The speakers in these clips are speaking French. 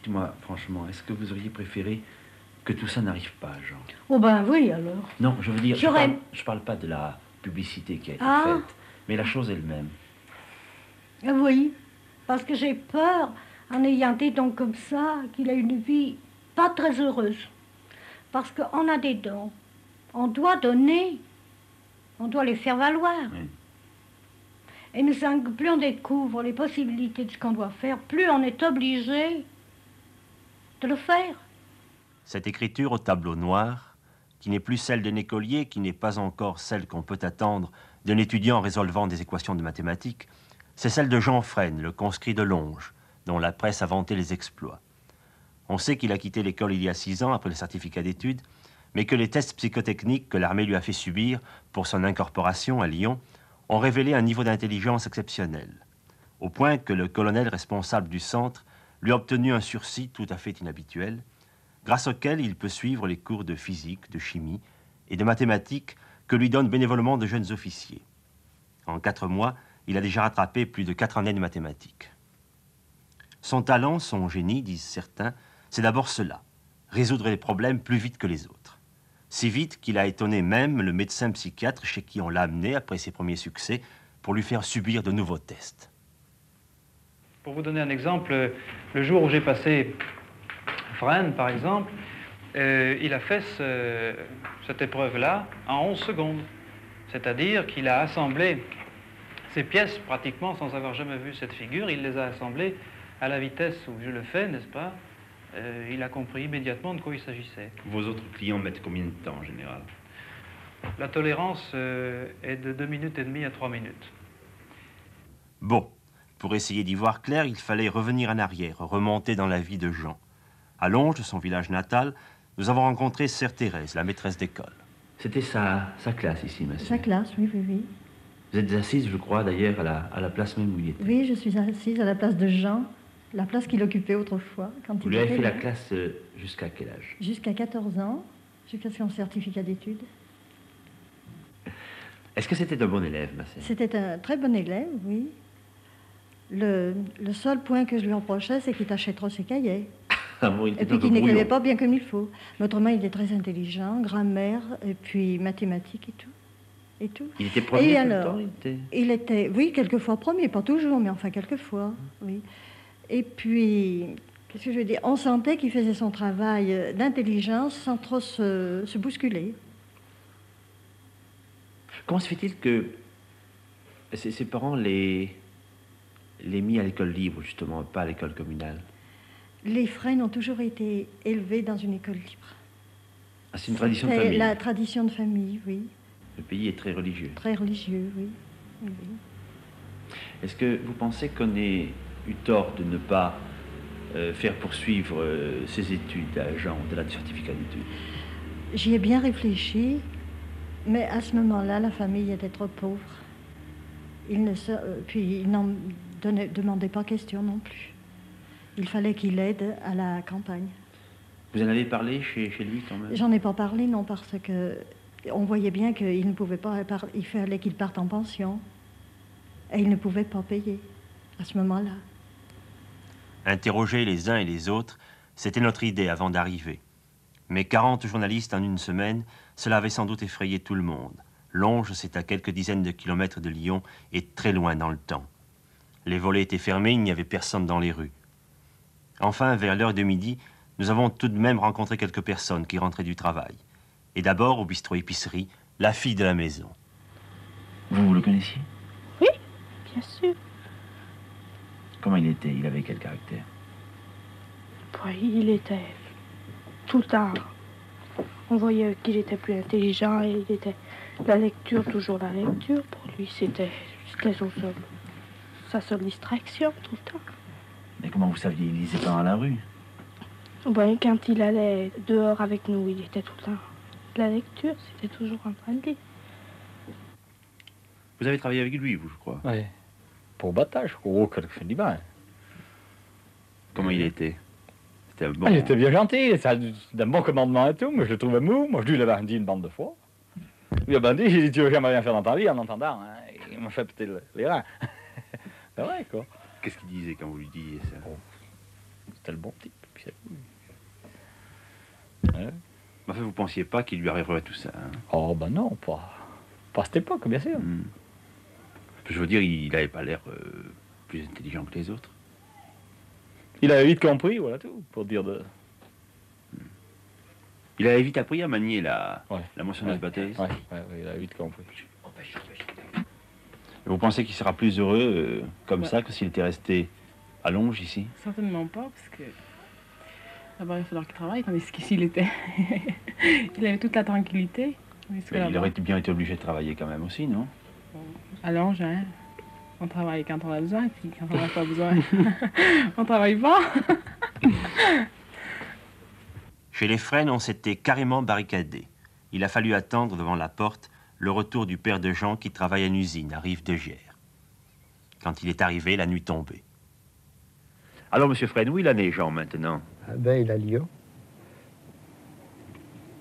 dites-moi franchement, est-ce que vous auriez préféré que tout ça n'arrive pas, Jean? Oh ben oui, alors. Non, je veux dire, J'aurais... je parle pas de la publicité qui a été Ah. faite, mais la chose elle-même. Oui, parce que j'ai peur, en ayant des dons comme ça, qu'il ait une vie pas très heureuse. Parce qu'on a des dons, on doit donner, on doit les faire valoir. Oui. Et plus on découvre les possibilités de ce qu'on doit faire, plus on est obligé de le faire. Cette écriture au tableau noir, qui n'est plus celle d'un écolier, qui n'est pas encore celle qu'on peut attendre d'un étudiant résolvant des équations de mathématiques, c'est celle de Jean Fresne, le conscrit de Longe, dont la presse a vanté les exploits. On sait qu'il a quitté l'école il y a 6 ans après le certificat d'études, mais que les tests psychotechniques que l'armée lui a fait subir pour son incorporation à Lyon ont révélé un niveau d'intelligence exceptionnel, au point que le colonel responsable du centre lui a obtenu un sursis tout à fait inhabituel, grâce auquel il peut suivre les cours de physique, de chimie et de mathématiques que lui donnent bénévolement de jeunes officiers. En 4 mois, il a déjà rattrapé plus de 4 années de mathématiques. Son talent, son génie, disent certains, c'est d'abord cela, résoudre les problèmes plus vite que les autres. Si vite qu'il a étonné même le médecin psychiatre chez qui on l'a amené après ses premiers succès pour lui faire subir de nouveaux tests. Pour vous donner un exemple, le jour où j'ai passé Fresne, par exemple, il a fait cette épreuve-là en 11 secondes. C'est-à-dire qu'il a assemblé ces pièces pratiquement sans avoir jamais vu cette figure. Il les a assemblées à la vitesse où je le fais, n'est-ce pas? Il a compris immédiatement de quoi il s'agissait. Vos autres clients mettent combien de temps en général? La tolérance est de 2 minutes et demie à 3 minutes. Bon, pour essayer d'y voir clair, il fallait revenir en arrière, remonter dans la vie de Jean. À Longe, son village natal, nous avons rencontré Sœur Thérèse, la maîtresse d'école. C'était sa classe ici, ma sœur. Sa classe, oui, oui, oui. Vous êtes assise, je crois, d'ailleurs, à la place même où il était. Oui, je suis assise à la place de Jean, la place qu'il occupait autrefois. Quand Vous il lui avez était fait là. la classe jusqu'à quel âge? Jusqu'à 14 ans, jusqu'à son certificat d'études. Est-ce que c'était un bon élève, ma sœur? C'était un très bon élève, oui. Le seul point que je lui reprochais, c'est qu'il tachait trop ses cahiers. Ah bon, il était Et puis un peu qu'il n'écrivait brouillon. pas bien comme il faut. Mais autrement, il était très intelligent, grammaire, et puis mathématiques et tout. Et tout. Il était premier Et tout le alors, temps, il était, oui, quelquefois premier, pas toujours, mais enfin quelquefois, oui. Et puis, qu'est-ce que je veux dire? On sentait qu'il faisait son travail d'intelligence sans trop se bousculer. Comment se fait-il que ses parents l'aient mis à l'école libre, justement, pas à l'école communale? Les Fresne ont toujours été élevés dans une école libre. Ah, c'est une tradition de C'est famille. la tradition de famille, oui. Le pays est très religieux. Très religieux, oui. Oui, oui. Est-ce que vous pensez qu'on ait eu tort de ne pas faire poursuivre ses études à Jean, au-delà du certificat d'études? J'y ai bien réfléchi, mais à ce moment-là, la famille était trop pauvre. Puis il n'en demandait pas question non plus. Il fallait qu'il aide à la campagne. Vous en avez parlé chez lui quand même? J'en ai pas parlé, non, parce que on voyait bien qu'il ne pouvait pas, il fallait qu'il parte en pension. Et il ne pouvait pas payer à ce moment-là. Interroger les uns et les autres, c'était notre idée avant d'arriver. Mais 40 journalistes en une semaine, cela avait sans doute effrayé tout le monde. Longe, c'est à quelques dizaines de kilomètres de Lyon et très loin dans le temps. Les volets étaient fermés, il n'y avait personne dans les rues. Enfin, vers l'heure de midi, nous avons tout de même rencontré quelques personnes qui rentraient du travail. Et d'abord, au bistrot-épicerie, la fille de la maison. Vous le connaissiez? Oui, bien sûr. Comment il était? Il avait quel caractère? Oui, il était tout le temps. On voyait qu'il était plus intelligent et il était la lecture, toujours la lecture. Pour lui, c'était sa seule distraction tout le temps. Mais comment vous saviez? Il lisait pas dans la rue? Ben, quand il allait dehors avec nous, il était tout le temps. La lecture, c'était toujours en train de lire. Vous avez travaillé avec lui, vous, je crois. Oui. Pour battage, oh, quel fait du bien. Comment il était? C'était bon. Ah, il était bien gentil, ça, d'un bon commandement et tout, mais je le trouvais mou. Moi, je lui l'avais dit une bande de fois. Il a dit, j'ai dit, tu veux jamais rien faire dans ta vie en entendant. Hein. Il m'a fait péter les reins. C'est vrai, quoi. Qu'est-ce qu'il disait quand vous lui disiez ça? c'était le bon type. Puis c'est tout. Ouais. Enfin, vous pensiez pas qu'il lui arriverait tout ça, hein? Oh, ben non, pas à cette époque, bien sûr. Je veux dire, il n'avait pas l'air plus intelligent que les autres. Il avait vite compris, voilà tout, pour dire de... Il avait vite appris à manier la moissonneuse batteuse. Ouais, il avait vite compris. Et vous pensez qu'il sera plus heureux comme ça que s'il était resté à Longe ici? Certainement pas, parce que d'abord il va falloir qu'il travaille, tandis qu'ici il était... il avait toute la tranquillité. Mais il aurait bien été obligé de travailler quand même aussi, non? À Longe, hein, on travaille quand on a besoin, et puis quand on n'a pas besoin, on travaille pas. Chez les Fresnes, on s'était carrément barricadé. Il a fallu attendre devant la porte le retour du père de Jean qui travaille à une usine à Rive-de-Giers. Quand il est arrivé, la nuit tombait. Alors, monsieur Fresne, où il en est, Jean, maintenant? Ah ben, il a Lyon.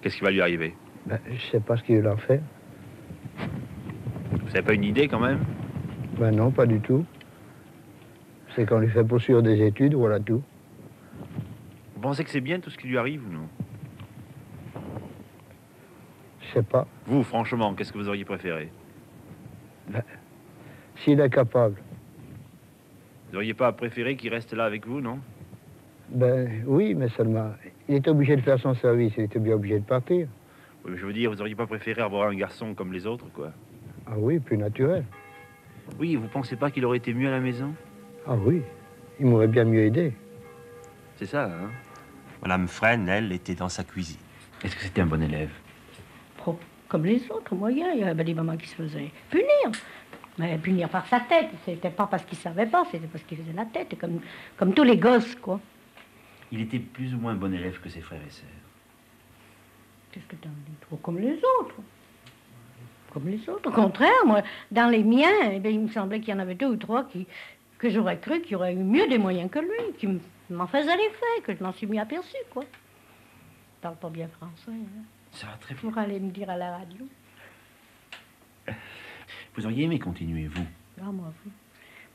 Qu'est-ce qui va lui arriver? Ben, je sais pas ce qu'il en fait. Vous n'avez pas une idée, quand même? Ben non, pas du tout. C'est qu'on lui fait poursuivre des études, voilà tout. Vous pensez que c'est bien tout ce qui lui arrive ou non? Je sais pas. Vous, franchement, qu'est-ce que vous auriez préféré? Ben, s'il est capable. Vous n'auriez pas préféré qu'il reste là avec vous, non? Ben oui, mais seulement, il est obligé de faire son service, il était bien obligé de partir. Oui, mais je veux dire, vous n'auriez pas préféré avoir un garçon comme les autres, quoi? Ah oui, plus naturel. Oui, vous pensez pas qu'il aurait été mieux à la maison? Ah oui, il m'aurait bien mieux aidé. C'est ça, hein? Madame Fresne, elle, était dans sa cuisine. Est-ce que c'était un bon élève? Oh, comme les autres, moyens. Il y avait des mamans qui se faisaient punir. Mais punir par sa tête. C'était pas parce qu'il savait pas, c'était parce qu'il faisait la tête, comme tous les gosses, quoi. Il était plus ou moins bon élève que ses frères et sœurs. Qu'est-ce que t'en dis? Trop comme les autres. Comme les autres. Au contraire, moi, dans les miens, eh bien, il me semblait qu'il y en avait 2 ou 3 que j'aurais cru qu'il aurait eu mieux des moyens que lui, qui m'en faisaient l'effet, que je m'en suis mis aperçu, quoi. Je parle pas bien français, hein. Ça va très bien. Pour aller me dire à la radio. Vous auriez aimé continuer, vous? Ah, moi, oui.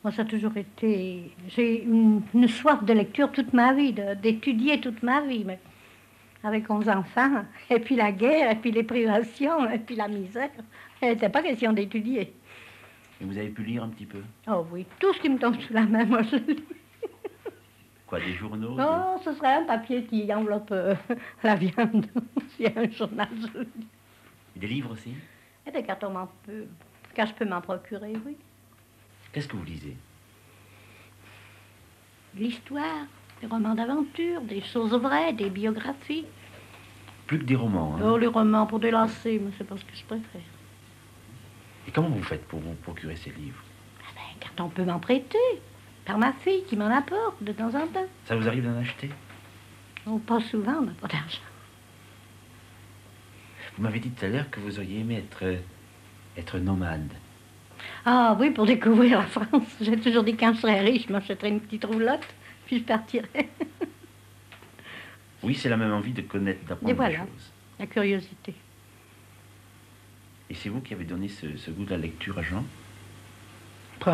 Moi, ça a toujours été... J'ai une soif de lecture toute ma vie, d'étudier toute ma vie, mais avec 11 enfants, et puis la guerre, et puis les privations, et puis la misère, il n'était pas question d'étudier. Et vous avez pu lire un petit peu? Oh oui, tout ce qui me tombe sous la main, moi, je le lis. Quoi, des journaux? Oh, ce serait un papier qui enveloppe la viande. S'il y a un journal, je le lis. Des livres aussi? Et des cartons, quand je peux m'en procurer, oui. Qu'est-ce que vous lisez? L'histoire, des romans d'aventure, des choses vraies, des biographies. Plus que des romans, hein? Oh, les romans pour délasser, mais c'est pas ce que je préfère. Et comment vous faites pour vous procurer ces livres? Ah ben, quand on peut m'en prêter, par ma fille qui m'en apporte de temps en temps. Ça vous arrive d'en acheter? Oh, pas souvent, on n'a pas d'argent. Vous m'avez dit tout à l'heure que vous auriez aimé être nomade. Ah oui, pour découvrir la France. J'ai toujours dit que quand je serais riche, je m'achèterais une petite roulotte, puis je partirais. Oui, c'est la même envie de connaître, d'apprendre Et voilà. des choses. La curiosité. Et c'est vous qui avez donné ce goût de la lecture à Jean?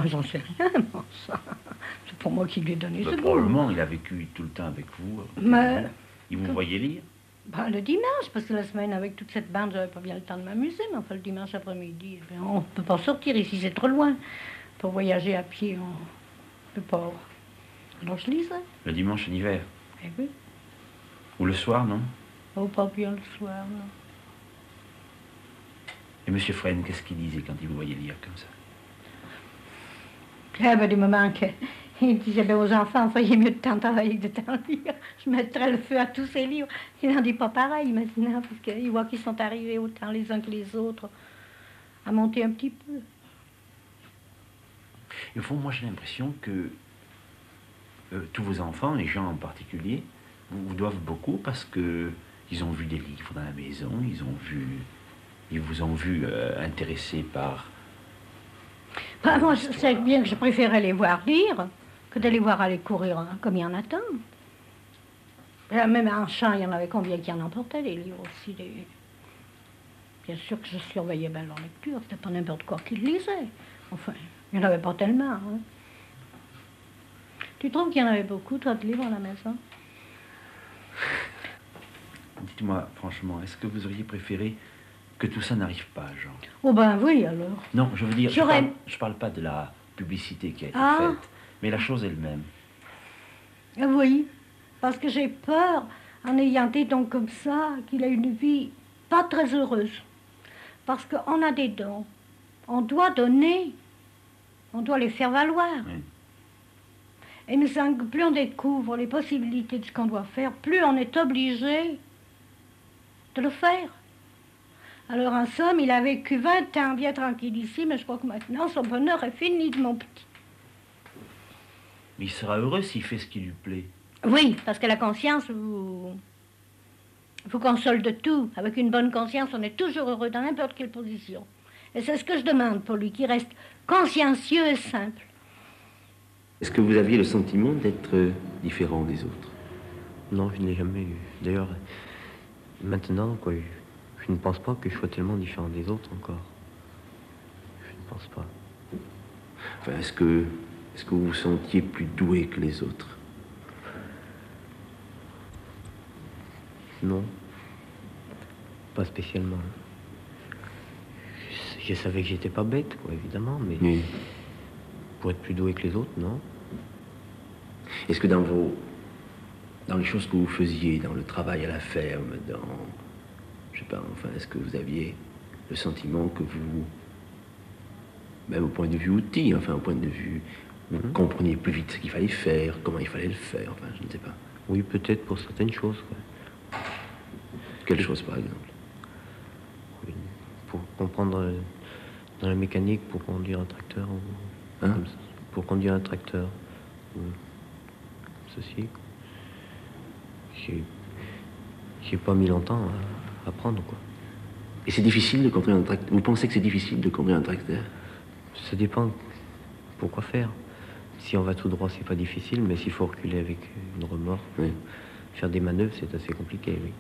J'en sais rien, mon sang. C'est pour moi qui lui ai donné ce goût. Probablement, il a vécu tout le temps avec vous. Mais... Il vous voyait lire? Ben, le dimanche, parce que la semaine, avec toute cette bande, j'avais pas bien le temps de m'amuser, mais enfin, le dimanche après-midi, ben, on ne peut pas sortir ici, c'est trop loin. Pour voyager à pied, on ne peut pas. Alors je lisais. Le dimanche en hiver? Eh oui. Ou le soir, non? Oh, pas bien le soir, non. Et monsieur Fresne, qu'est-ce qu'il disait quand il vous voyait lire comme ça? Il y avait des moments qu'il disait ben, aux enfants, il mieux de temps travailler que de temps lire. Je mettrais le feu à tous ces livres. Il n'en dit pas pareil maintenant, parce qu'il voit qu'ils sont arrivés autant les uns que les autres à monter un petit peu. Et au fond, moi j'ai l'impression que tous vos enfants, et Jean en particulier, vous doivent beaucoup parce que ils ont vu des livres dans la maison, ils vous ont vu intéressé par... Ben, moi, c'est bien que je préférais les voir lire que de les voir aller courir hein, comme il y en a tant. Même en champ, il y en avait combien qui en emportaient, les livres aussi. Bien sûr que je surveillais bien leur lecture, c'était pas n'importe quoi qu'ils lisaient. Enfin, il n'y en avait pas tellement. Hein. Tu trouves qu'il y en avait beaucoup, toi, de livres à la maison? Dites-moi, franchement, est-ce que vous auriez préféré que tout ça n'arrive pas, Jean? Oh ben oui, alors. Non, je veux dire, J'aurais- je parle pas de la publicité qui a été Ah. faite, mais la chose elle-même. Oui, parce que j'ai peur, en ayant des dons comme ça, qu'il ait une vie pas très heureuse. Parce qu'on a des dons. On doit donner. On doit les faire valoir. Oui. Et il me semble que plus on découvre les possibilités de ce qu'on doit faire, plus on est obligé de le faire. Alors en somme, il a vécu 20 ans bien tranquille ici, mais je crois que maintenant son bonheur est fini de mon petit. Mais il sera heureux s'il fait ce qui lui plaît. Oui, parce que la conscience vous console de tout. Avec une bonne conscience, on est toujours heureux dans n'importe quelle position. Et c'est ce que je demande pour lui, qu'il reste consciencieux et simple. Est-ce que vous aviez le sentiment d'être différent des autres? Non, je ne l'ai jamais eu. D'ailleurs, maintenant, quoi, je ne pense pas que je sois tellement différent des autres encore. Je ne pense pas. Enfin, est-ce que vous vous sentiez plus doué que les autres? Non. Pas spécialement. Je savais que j'étais pas bête, quoi, évidemment, mais Oui. pour être plus doué que les autres, non. Est-ce que dans les choses que vous faisiez, dans le travail à la ferme, je sais pas, enfin, est-ce que vous aviez le sentiment que vous, même au point de vue outil, enfin, au point de vue, vous compreniez plus vite ce qu'il fallait faire, comment il fallait le faire, enfin, je ne sais pas. Oui, peut-être pour certaines choses, quoi. Quelle chose, par exemple? Oui, pour comprendre dans la mécanique, pour conduire un tracteur, ou Hein? comme ça, pour conduire un tracteur, ou ceci. J'ai pas mis longtemps à apprendre, quoi. Et c'est difficile de conduire un tracteur? Vous pensez que c'est difficile de conduire un tracteur? Ça dépend pourquoi faire. Si on va tout droit, c'est pas difficile, mais s'il faut reculer avec une remorque, Oui. faire des manœuvres, c'est assez compliqué, oui.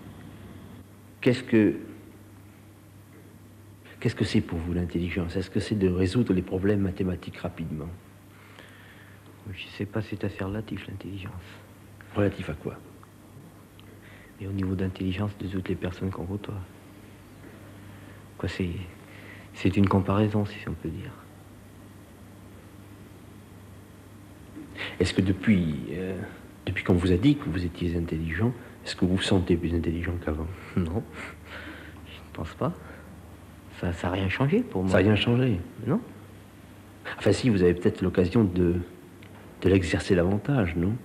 Qu'est-ce que c'est pour vous l'intelligence? Est-ce que c'est de résoudre les problèmes mathématiques rapidement? Je sais pas, c'est assez relatif, l'intelligence. Relatif à quoi? Et au niveau d'intelligence de toutes les personnes qu'on côtoie. Quoi, c'est une comparaison, si on peut dire. Est-ce que depuis qu'on vous a dit que vous étiez intelligent, est-ce que vous vous sentez plus intelligent qu'avant? Non, je ne pense pas. Ça n'a rien changé pour moi. Ça n'a rien changé? Non. Enfin si, vous avez peut-être l'occasion de l'exercer davantage, non?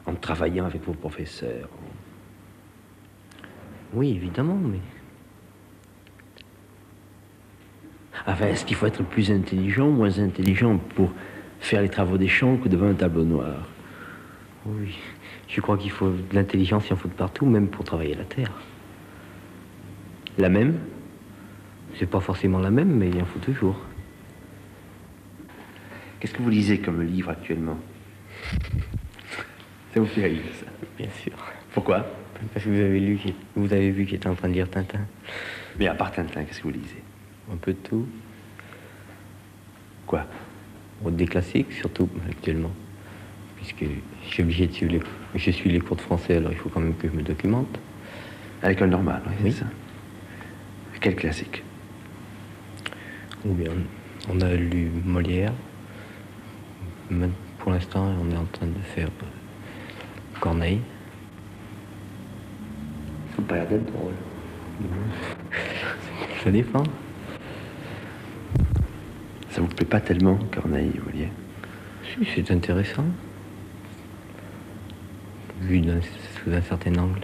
En travaillant avec vos professeurs. Oui, évidemment, mais... Enfin, est-ce qu'il faut être plus intelligent, moins intelligent pour faire les travaux des champs que devant un tableau noir? Oui, je crois qu'il faut de l'intelligence, il en faut de partout, même pour travailler la terre. La même? C'est pas forcément la même, mais il en faut toujours. Qu'est-ce que vous lisez comme livre actuellement? Ça vous fait rire, ça? Bien sûr. Pourquoi? Parce que vous avez vu que j'étais en train de lire Tintin. Mais à part Tintin, qu'est-ce que vous lisez? Un peu de tout. Quoi? Bon, des classiques, surtout, actuellement. Puisque je suis obligé de suivre je suis les cours de français, alors il faut quand même que je me documente. À l'école normale, oui, Oui. c'est ça. Quel classique? Ou bien, on a lu Molière. Même pour l'instant, on est en train de faire Corneille. Ça me paraît d'être drôle. Ça dépend. Ça vous plaît pas tellement, Corneille, Molière? Si, c'est intéressant. Vu sous un certain angle.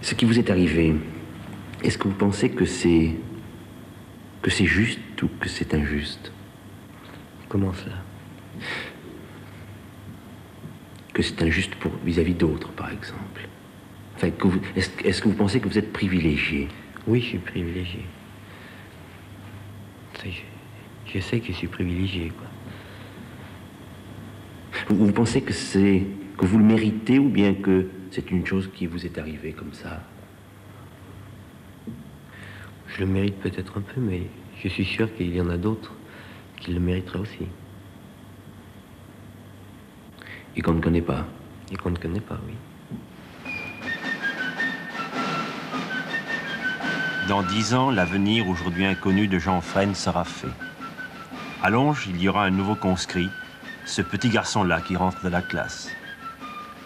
Ce qui vous est arrivé, est-ce que vous pensez que c'est juste ou que c'est injuste? Comment cela? Que c'est injuste vis-à-vis d'autres, par exemple. Enfin, est-ce que vous pensez que vous êtes privilégié? Oui, je suis privilégié. Ça, je sais que je suis privilégié, quoi. Vous pensez que vous le méritez ou bien que c'est une chose qui vous est arrivée comme ça? Je le mérite peut-être un peu, mais je suis sûr qu'il y en a d'autres qui le mériteraient aussi. Et qu'on ne connaît pas. Et qu'on ne connaît pas, oui. Dans 10 ans, l'avenir aujourd'hui inconnu de Jean Fresne sera fait. À Longes, il y aura un nouveau conscrit, ce petit garçon-là qui rentre de la classe.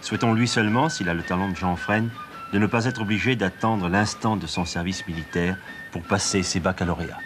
Souhaitons-lui seulement, s'il a le talent de Jean Fresne, de ne pas être obligé d'attendre l'instant de son service militaire pour passer ses baccalauréats.